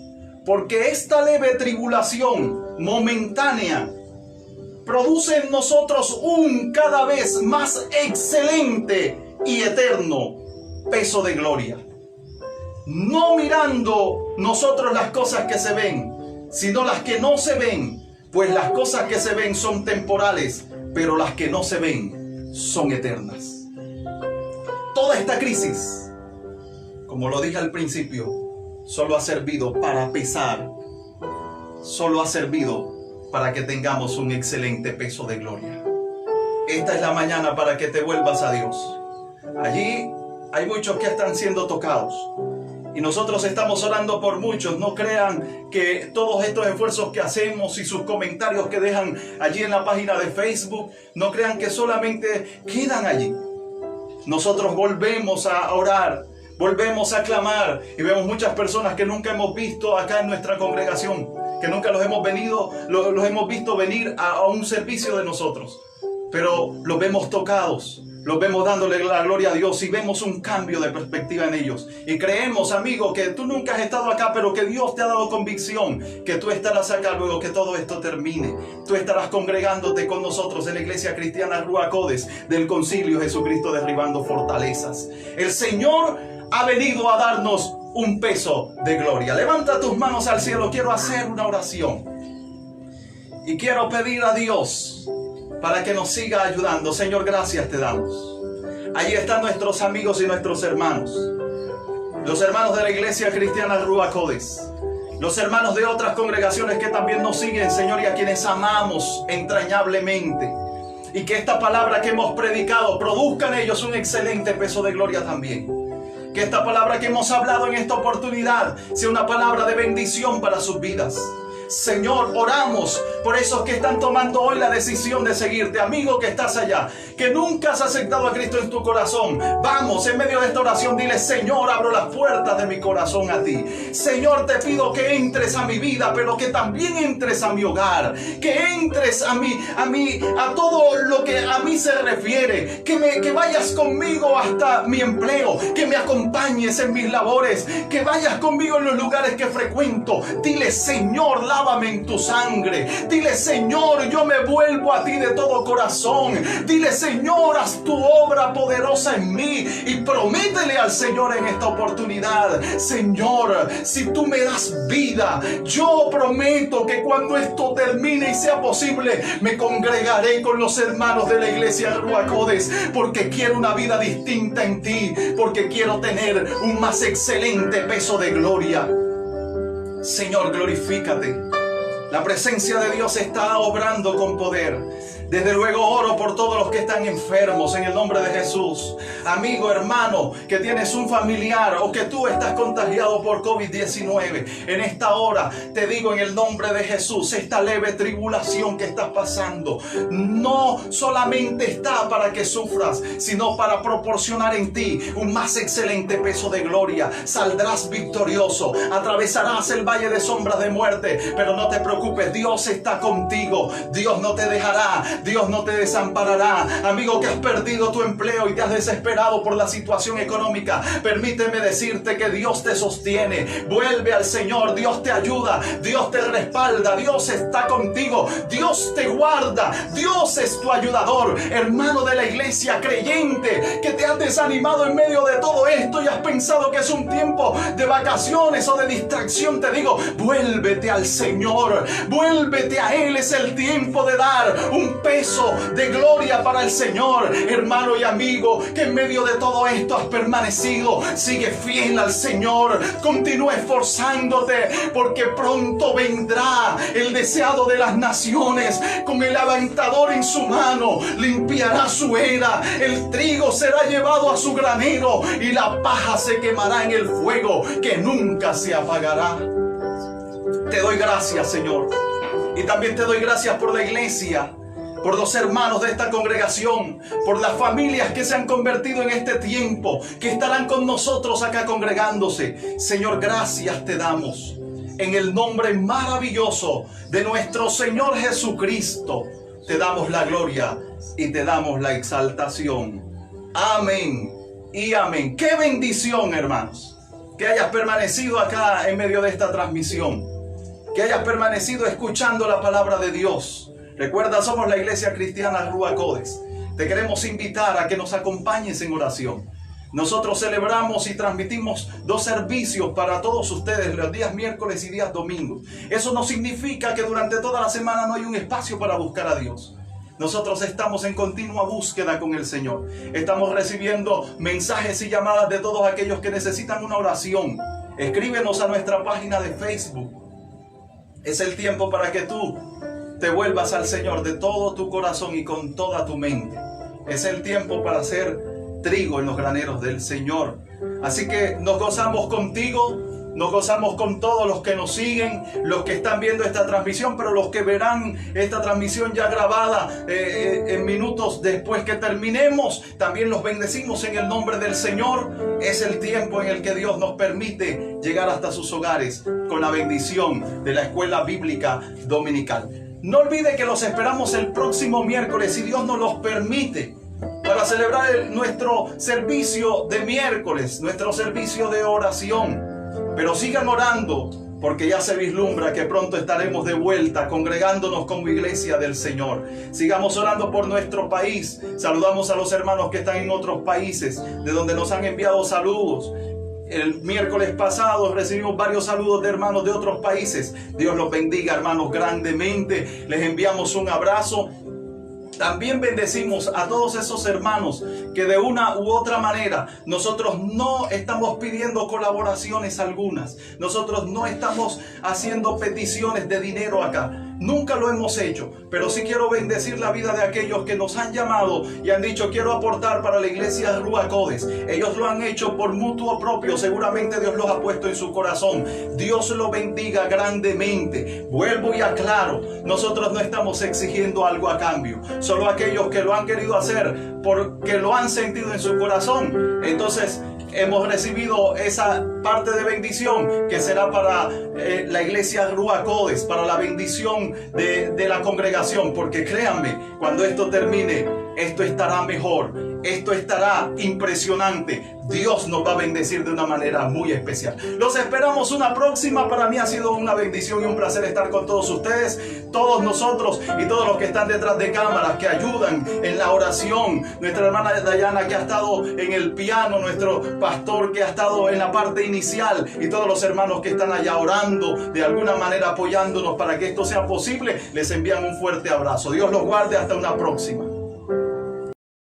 Porque esta leve tribulación momentánea produce en nosotros un cada vez más excelente y eterno peso de gloria. No mirando nosotros las cosas que se ven, sino las que no se ven, pues las cosas que se ven son temporales, pero las que no se ven son eternas. Toda esta crisis, como lo dije al principio, solo ha servido para pesar, solo ha servido para que tengamos un excelente peso de gloria. Esta es la mañana para que te vuelvas a Dios. Allí hay muchos que están siendo tocados y nosotros estamos orando por muchos. No crean que todos estos esfuerzos que hacemos y sus comentarios que dejan allí en la página de Facebook, no crean que solamente quedan allí. Nosotros volvemos a orar Volvemos a clamar y vemos muchas personas que nunca hemos visto acá en nuestra congregación, que nunca los hemos visto venir a un servicio de nosotros, pero los vemos tocados, los vemos dándole la gloria a Dios y vemos un cambio de perspectiva en ellos. Y creemos, amigo, que tú nunca has estado acá, pero que Dios te ha dado convicción que tú estarás acá luego que todo esto termine. Tú estarás congregándote con nosotros en la Iglesia Cristiana Ruach Kodesh del Concilio Jesucristo Derribando Fortalezas. El Señor ha venido a darnos un peso de gloria. Levanta tus manos al cielo. Quiero hacer una oración y quiero pedir a Dios para que nos siga ayudando. Señor, gracias te damos. Allí están nuestros amigos y nuestros hermanos, los hermanos de la Iglesia Cristiana Ruach Kodesh, los hermanos de otras congregaciones que también nos siguen, Señor, y a quienes amamos entrañablemente. Y que esta palabra que hemos predicado produzca en ellos un excelente peso de gloria también. Que esta palabra que hemos hablado en esta oportunidad sea una palabra de bendición para sus vidas. Señor, oramos por esos que están tomando hoy la decisión de seguirte. Amigo que estás allá, que nunca has aceptado a Cristo en tu corazón, vamos, en medio de esta oración, dile: Señor, abro las puertas de mi corazón a ti. Señor, te pido que entres a mi vida, pero que también entres a mi hogar, que entres a todo lo que a mí se refiere, que vayas conmigo hasta mi empleo, que me acompañes en mis labores, que vayas conmigo en los lugares que frecuento. Dile: Señor, lávame en tu sangre. Dile: Señor, yo me vuelvo a ti de todo corazón. Dile: Señor, haz tu obra poderosa en mí. Y prométele al Señor en esta oportunidad: Señor, si tú me das vida, yo prometo que cuando esto termine y sea posible, me congregaré con los hermanos de la Iglesia Ruach Kodesh, porque quiero una vida distinta en ti, porque quiero tener un más excelente peso de gloria. Señor, glorifícate. La presencia de Dios está obrando con poder. Desde luego oro por todos los que están enfermos en el nombre de Jesús. Amigo, hermano, que tienes un familiar o que tú estás contagiado por COVID-19. En esta hora te digo en el nombre de Jesús, esta leve tribulación que estás pasando no solamente está para que sufras, sino para proporcionar en ti un más excelente peso de gloria. Saldrás victorioso, atravesarás el valle de sombras de muerte, pero no te preocupes, Dios está contigo. Dios no te dejará, Dios no te desamparará. Amigo que has perdido tu empleo y te has desesperado por la situación económica, permíteme decirte que Dios te sostiene. Vuelve al Señor, Dios te ayuda, Dios te respalda, Dios está contigo, Dios te guarda, Dios es tu ayudador. Hermano de la iglesia, creyente, que te has desanimado en medio de todo esto y has pensado que es un tiempo de vacaciones o de distracción, te digo: vuélvete al Señor, vuélvete a Él. Es el tiempo de dar un peso de gloria para el Señor. Hermano y amigo, que en medio de todo esto has permanecido, sigue fiel al Señor, continúa esforzándote, porque pronto vendrá el deseado de las naciones con el levantador en su mano, limpiará su era, el trigo será llevado a su granero y la paja se quemará en el fuego que nunca se apagará. Te doy gracias, Señor, y también te doy gracias por la iglesia, por los hermanos de esta congregación, por las familias que se han convertido en este tiempo, que estarán con nosotros acá congregándose. Señor, gracias te damos en el nombre maravilloso de nuestro Señor Jesucristo. Te damos la gloria y te damos la exaltación. Amén y amén. ¡Qué bendición, hermanos! Que hayas permanecido acá en medio de esta transmisión, que hayas permanecido escuchando la palabra de Dios. Recuerda, somos la Iglesia Cristiana Ruach Kodesh. Te queremos invitar a que nos acompañes en oración. Nosotros celebramos y transmitimos 2 servicios para todos ustedes los días miércoles y días domingos. Eso no significa que durante toda la semana no hay un espacio para buscar a Dios. Nosotros estamos en continua búsqueda con el Señor. Estamos recibiendo mensajes y llamadas de todos aquellos que necesitan una oración. Escríbenos a nuestra página de Facebook. Es el tiempo para que tú te vuelvas al Señor de todo tu corazón y con toda tu mente. Es el tiempo para hacer trigo en los graneros del Señor. Así que nos gozamos contigo Nos gozamos con todos los que nos siguen, los que están viendo esta transmisión, pero los que verán esta transmisión ya grabada en minutos después que terminemos, también los bendecimos en el nombre del Señor. Es el tiempo en el que Dios nos permite llegar hasta sus hogares con la bendición de la Escuela Bíblica Dominical. No olvide que los esperamos el próximo miércoles, si Dios nos los permite, para celebrar nuestro servicio de miércoles, nuestro servicio de oración. Pero sigan orando, porque ya se vislumbra que pronto estaremos de vuelta congregándonos como iglesia del Señor. Sigamos orando por nuestro país. Saludamos a los hermanos que están en otros países, de donde nos han enviado saludos. El miércoles pasado recibimos varios saludos de hermanos de otros países. Dios los bendiga, hermanos, grandemente. Les enviamos un abrazo. También bendecimos a todos esos hermanos que de una u otra manera nosotros no estamos pidiendo colaboraciones algunas. Nosotros no estamos haciendo peticiones de dinero acá. Nunca lo hemos hecho, pero sí quiero bendecir la vida de aquellos que nos han llamado y han dicho: quiero aportar para la iglesia Ruach Kodesh. Ellos lo han hecho por mutuo propio, seguramente Dios los ha puesto en su corazón. Dios lo bendiga grandemente. Vuelvo y aclaro, nosotros no estamos exigiendo algo a cambio, solo aquellos que lo han querido hacer porque lo han sentido en su corazón. Entonces hemos recibido esa parte de bendición que será para la iglesia Ruach Kodesh, para la bendición de la congregación, porque créanme, cuando esto termine, esto estará mejor, esto estará impresionante. Dios nos va a bendecir de una manera muy especial. Los esperamos una próxima. Para mí ha sido una bendición y un placer estar con todos ustedes, todos nosotros y todos los que están detrás de cámaras, que ayudan en la oración. Nuestra hermana Dayana, que ha estado en el piano, nuestro pastor que ha estado en la parte inicial, y todos los hermanos que están allá orando, de alguna manera apoyándonos para que esto sea posible. Les envían un fuerte abrazo. Dios los guarde. Hasta una próxima.